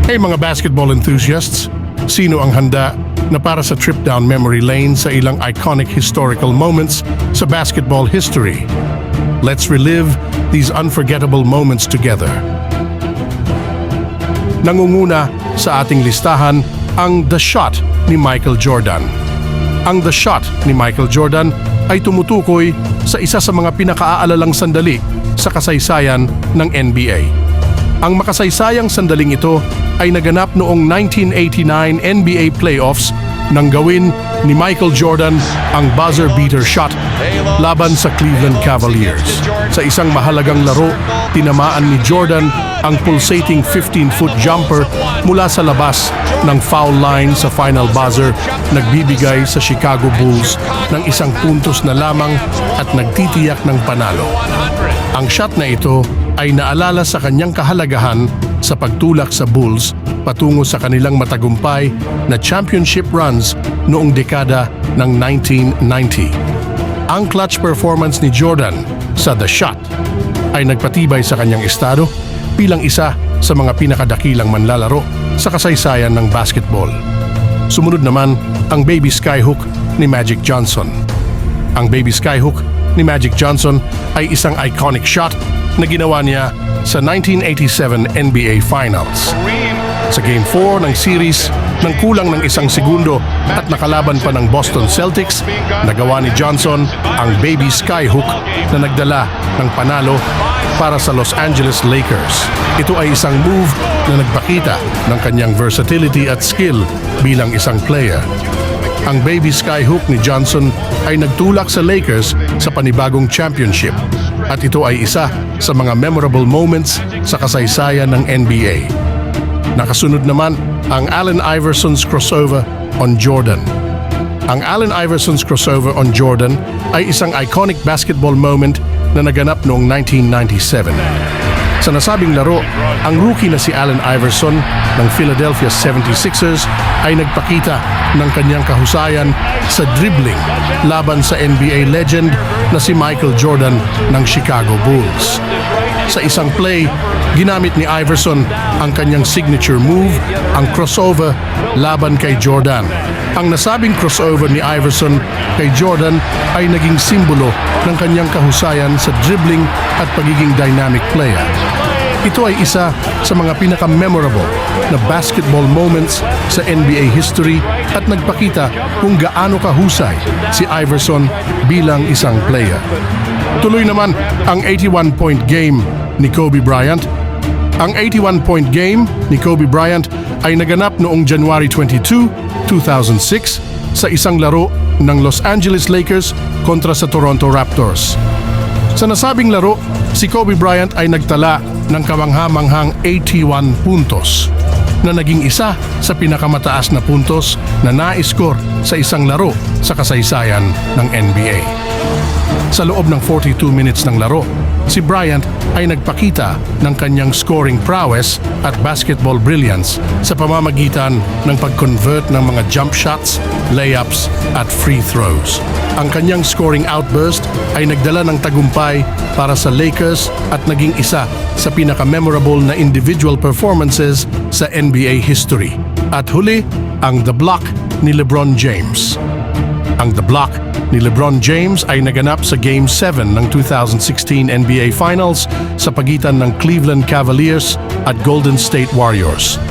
Hey mga basketball enthusiasts, sino ang handa na para sa trip down memory lane sa ilang iconic historical moments sa basketball history? Let's relive these unforgettable moments together. Nangunguna sa ating listahan ang The Shot ni Michael Jordan. Ang The Shot ni Michael Jordan ay tumutukoy sa isa sa mga pinakaaalalang sandali sa kasaysayan ng NBA. Ang makasaysayang sandaling ito ay naganap noong 1989 NBA Playoffs nang gawin ni Michael Jordan ang buzzer beater shot laban sa Cleveland Cavaliers. Sa isang mahalagang laro, tinamaan ni Jordan ang pulsating 15-foot jumper mula sa labas ng foul line sa final buzzer, nagbibigay sa Chicago Bulls ng isang puntos na lamang at nagtitiyak ng panalo. Ang shot na ito ay naalala sa kanyang kahalagahan sa pagtulak sa Bulls patungo sa kanilang matagumpay na championship runs noong dekada ng 1990. Ang clutch performance ni Jordan sa The Shot ay nagpatibay sa kanyang estado bilang isa sa mga pinakadakilang manlalaro sa kasaysayan ng basketball. Sumunod naman ang Baby Skyhook ni Magic Johnson. Ang Baby Skyhook ni Magic Johnson ay isang iconic shot na ginawa niya sa 1987 NBA Finals. Sa Game 4 ng series, nang kulang ng isang segundo at nakalaban pa ng Boston Celtics, nagawa ni Johnson ang Baby Skyhook na nagdala ng panalo para sa Los Angeles Lakers. Ito ay isang move na nagpakita ng kanyang versatility at skill bilang isang player. Ang Baby Skyhook ni Johnson ay nagtulak sa Lakers sa panibagong championship at ito ay isa sa mga memorable moments sa kasaysayan ng NBA. Nakasunod naman ang Allen Iverson's crossover on Jordan. Ang Allen Iverson's crossover on Jordan ay isang iconic basketball moment na naganap noong 1997. Sa nasabing laro, ang rookie na si Allen Iverson ng Philadelphia 76ers ay nagpakita ng kanyang kahusayan sa dribbling laban sa NBA legend na si Michael Jordan ng Chicago Bulls. Sa isang play, ginamit ni Iverson ang kanyang signature move, ang crossover laban kay Jordan. Ang nasabing crossover ni Iverson kay Jordan ay naging simbolo ng kanyang kahusayan sa dribbling at pagiging dynamic player. Ito ay isa sa mga pinaka-memorable na basketball moments sa NBA history at nagpakita kung gaano kahusay si Iverson bilang isang player. Tuloy naman ang 81-point game ni Kobe Bryant. Ang 81-point game ni Kobe Bryant ay naganap noong January 22, 2006 sa isang laro ng Los Angeles Lakers kontra sa Toronto Raptors. Sa nasabing laro, si Kobe Bryant ay nagtala ng kamangha-manghang 81 puntos na naging isa sa pinakamataas na puntos na na-score sa isang laro sa kasaysayan ng NBA. Sa loob ng 42 minutes ng laro, si Bryant ay nagpakita ng kanyang scoring prowess at basketball brilliance sa pamamagitan ng pag-convert ng mga jump shots, layups at free throws. Ang kanyang scoring outburst ay nagdala ng tagumpay para sa Lakers at naging isa sa pinaka-memorable na individual performances sa NBA history. At huli, ang The Block ni LeBron James. Ang The Block ni LeBron James ay naganap sa Game 7 ng 2016 NBA Finals sa pagitan ng Cleveland Cavaliers at Golden State Warriors.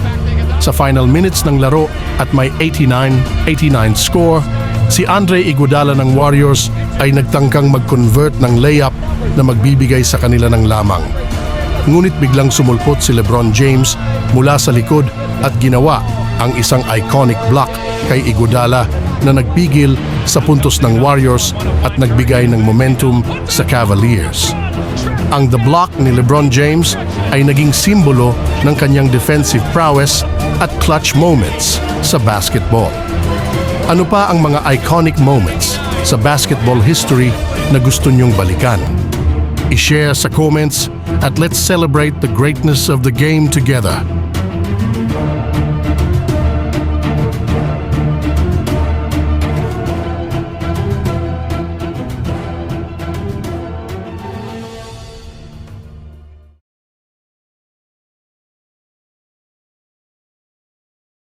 Sa final minutes ng laro at may 89-89 score, si Andre Iguodala ng Warriors ay nagtangkang mag-convert ng layup na magbibigay sa kanila ng lamang. Ngunit biglang sumulpot si LeBron James mula sa likod at ginawa ang isang iconic block kay Iguodala na nagpigil sa puntos ng Warriors at nagbigay ng momentum sa Cavaliers. Ang The Block ni LeBron James ay naging simbolo ng kanyang defensive prowess at clutch moments sa basketball. Ano pa ang mga iconic moments sa basketball history na gusto niyong balikan? I-share sa comments at let's celebrate the greatness of the game together.